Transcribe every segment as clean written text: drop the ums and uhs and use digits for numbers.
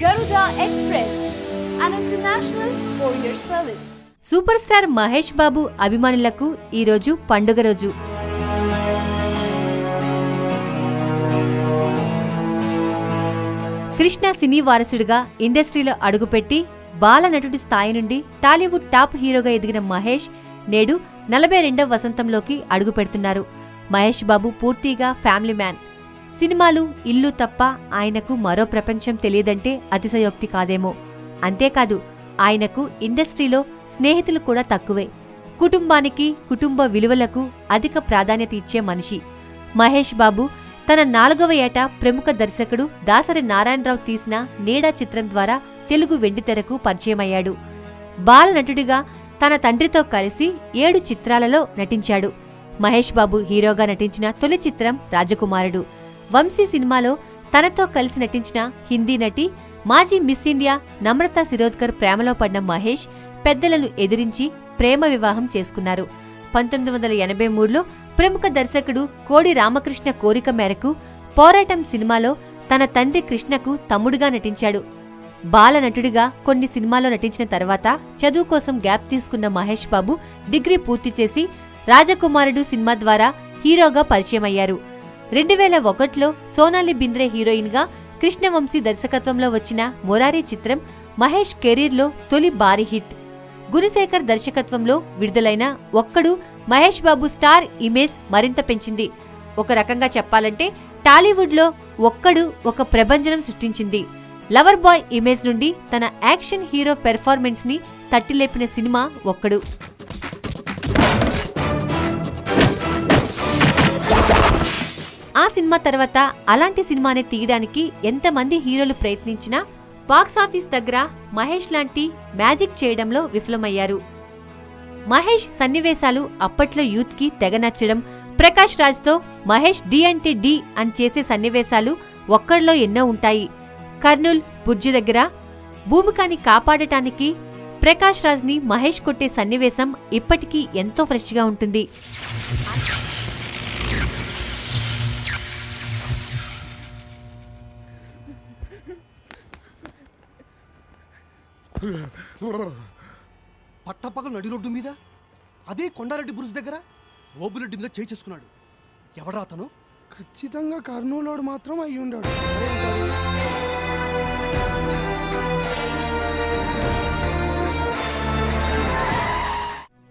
Garuda Express, an international courier service. Super star Mahesh Babu అభిమానులకు ఈ రోజు పండుగ రోజు. కృష్ణ సినీ వారసుడిగా ఇండస్ట్రీలో అడుగుపెట్టి బాల నటుడి స్థాయి నుండి టాలీవుడ్ టాప్ హీరోగా ఎదిగిన మహేష్ నేడు 42వ వసంతంలోకి అడుగు పెడుతున్నారు. మహేష్ బాబు పూర్తిగా ఫ్యామిలీ మ్యాన్. సినిమాలు, ఇల్లు తప్ప ఆయనకు మరో ప్రపంచం తెలియదంటే అతిశయోక్తి కాదేమో. అంతేకాదు, ఆయనకు ఇండస్ట్రీలో స్నేహితులు కూడా తక్కువే. కుటుంబానికి, కుటుంబ విలువలకు అధిక ప్రాధాన్యత ఇచ్చే మనిషి. మహేష్ బాబు తన 4వ ఏట ప్రముఖ దర్శకుడు దాసరి నారాయణరావు తీసిన నీడా చిత్రం ద్వారా తెలుగు వెండితెరకు పరిచయమయ్యాడు. బాల నటుడిగా తన తండ్రితో కలిసి 7 చిత్రాలలో నటించాడు. మహేష్ బాబు హీరోగా నటించిన తొలి చిత్రం రాజకుమారుడు. వంశీ సినిమాలో తనతో కలిసి నటించిన హిందీ నటి, మాజీ మిస్ ఇండియా నమ్రతా శిరోద్కర్ ప్రేమలో పడిన మహేష్ పెద్దలను ఎదిరించి ప్రేమ వివాహం చేసుకున్నారు. 1983లో ప్రముఖ దర్శకుడు కోడి రామకృష్ణ కోరిక మేరకు పోరాటం సినిమాలో తన తండ్రి కృష్ణకు తమ్ముడుగా నటించాడు. బాల నటుడిగా కొన్ని సినిమాల్లో నటించిన తర్వాత చదువు కోసం గ్యాప్ తీసుకున్న మహేష్ బాబు డిగ్రీ పూర్తి చేసి రాజకుమారుడు సినిమా ద్వారా హీరోగా పరిచయమయ్యారు. 2001లో సోనాలి బింద్రే హీరోయిన్గా కృష్ణవంశీ దర్శకత్వంలో వచ్చిన మొరారి చిత్రం మహేష్ కెరీర్లో తొలి భారీ హిట్. గుణశేఖర్ దర్శకత్వంలో విడుదలైన ఒక్కడు మహేష్ బాబు స్టార్ ఇమేజ్ మరింత పెంచింది. ఒక రకంగా చెప్పాలంటే టాలీవుడ్లో ఒక్కడు ఒక ప్రభంజనం సృష్టించింది. లవర్ బాయ్ ఇమేజ్ నుండి తన యాక్షన్ హీరో పెర్ఫార్మెన్స్ ని తట్టిలేపిన సినిమా ఒక్కడు. ఆ సినిమా తర్వాత అలాంటి సినిమాని తీయడానికి ఎంతమంది హీరోలు ప్రయత్నించినా బాక్సాఫీస్ దగ్గర మహేష్ లాంటి మ్యాజిక్ చేయడంలో విఫలమయ్యారు. మహేష్ సన్నివేశాలు అప్పట్లో యూత్ కి తెగ నచ్చడం, ప్రకాష్ రాజ్తో మహేష్ డి అంటే డి అని చేసే సన్నివేశాలు ఒక్కడిలో ఎన్నో ఉంటాయి. కర్నూల్ బుర్జి దగ్గర భూమికాని కాపాడటానికి ప్రకాష్ రాజ్ ని మహేష్ కొట్టే సన్నివేశం ఇప్పటికీ ఎంతో ఫ్రెష్ గా ఉంటుంది. పట్టపగలు నడి రోడ్డు మీద, అదే కొండారెడ్డి బురుజు దగ్గర ఓబులెడ్డి మీద చేయి చేసుకున్నాడు. ఎవడా అతను? ఖచ్చితంగా కర్నూలోడు మాత్రం అయి ఉండాడు.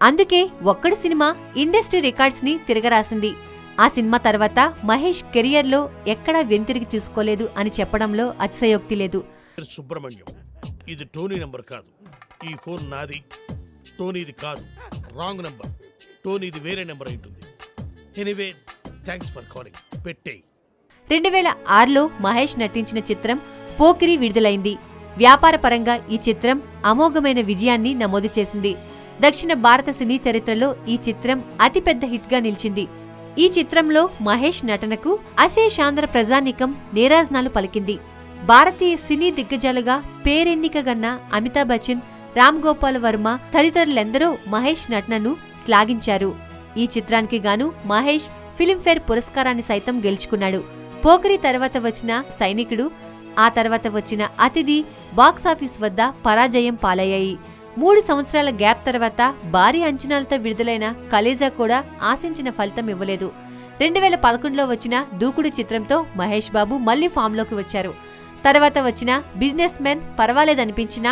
అందుకే ఒక్కడు సినిమా ఇండస్ట్రీ రికార్డ్స్ ని తిరగరాసింది. ఆ సినిమా తర్వాత మహేష్ కెరియర్లో ఎక్కడా వెనుతిరిగి చూసుకోలేదు అని చెప్పడంలో అతిశయోక్తి లేదు. సుబ్రహ్మణ్యం, ఇది టోనీ నంబర్ కాదు. ఈ ఫోన్ నాది, టోనీది కాదు. Wrong number. టోనీది వేరే నెంబర్ ఉంటుంది. Anyway, thanks for calling. పెట్టేయ్. 2006లో మహేష్ నటించిన చిత్రం పోకిరి విడుదలైంది. వ్యాపారపరంగా ఈ చిత్రం అమోఘమైన విజయాన్ని నమోదు చేసింది. దక్షిణ భారత సినీ చరిత్రలో ఈ చిత్రం అతిపెద్ద హిట్ గా నిలిచింది. ఈ చిత్రంలో మహేష్ నటనకు అశేషాంధ్ర ప్రజానీకం నీరాజనాలు పలికింది. భారతీయ సినీ దిగ్గజాలుగా పేరెన్నికగన్న అమితాబ్ బచ్చన్, రామ్ గోపాల్ వర్మ తదితరులెందరో మహేష్ నటనను శ్లాఘించారు. ఈ చిత్రానికి గాను మహేష్ ఫిలింఫేర్ పురస్కారాన్ని సైతం గెలుచుకున్నాడు. పోకిరి తర్వాత వచ్చిన సైనికుడు, ఆ తర్వాత వచ్చిన అతిథి బాక్సాఫీస్ వద్ద పరాజయం పాలయ్యాయి. 3 సంవత్సరాల గ్యాప్ తర్వాత భారీ అంచనాలతో విడుదలైన కలేజా కూడా ఆశించిన ఫలితం ఇవ్వలేదు. 2011లో వచ్చిన దూకుడు చిత్రంతో మహేష్ బాబు మళ్లీ ఫామ్లోకి వచ్చారు. తర్వాత వచ్చిన బిజినెస్ మెన్ పర్వాలేదనిపించినా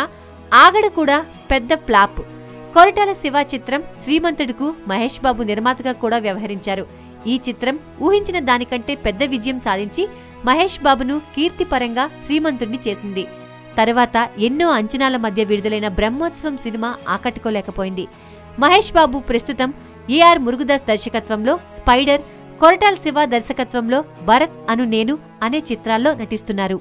ఆగడ కూడా పెద్ద ఫ్లాప్. కొరటాల శివ చిత్రం శ్రీమంతుడుకు మహేష్ బాబు నిర్మాతగా కూడా వ్యవహరించారు. ఈ చిత్రం ఊహించిన దానికంటే పెద్ద విజయం సాధించి మహేష్ బాబును కీర్తిపరంగా శ్రీమంతుడిని చేసింది. తర్వాత ఎన్నో అంచనాల మధ్య విడుదలైన బ్రహ్మోత్సవం సినిమా ఆకట్టుకోలేకపోయింది. మహేష్ బాబు ప్రస్తుతం ఏఆర్ మురుగదాస్ దర్శకత్వంలో స్పైడర్, కొరటాల శివ దర్శకత్వంలో భరత్ అను నేను అనే చిత్రాల్లో నటిస్తున్నారు.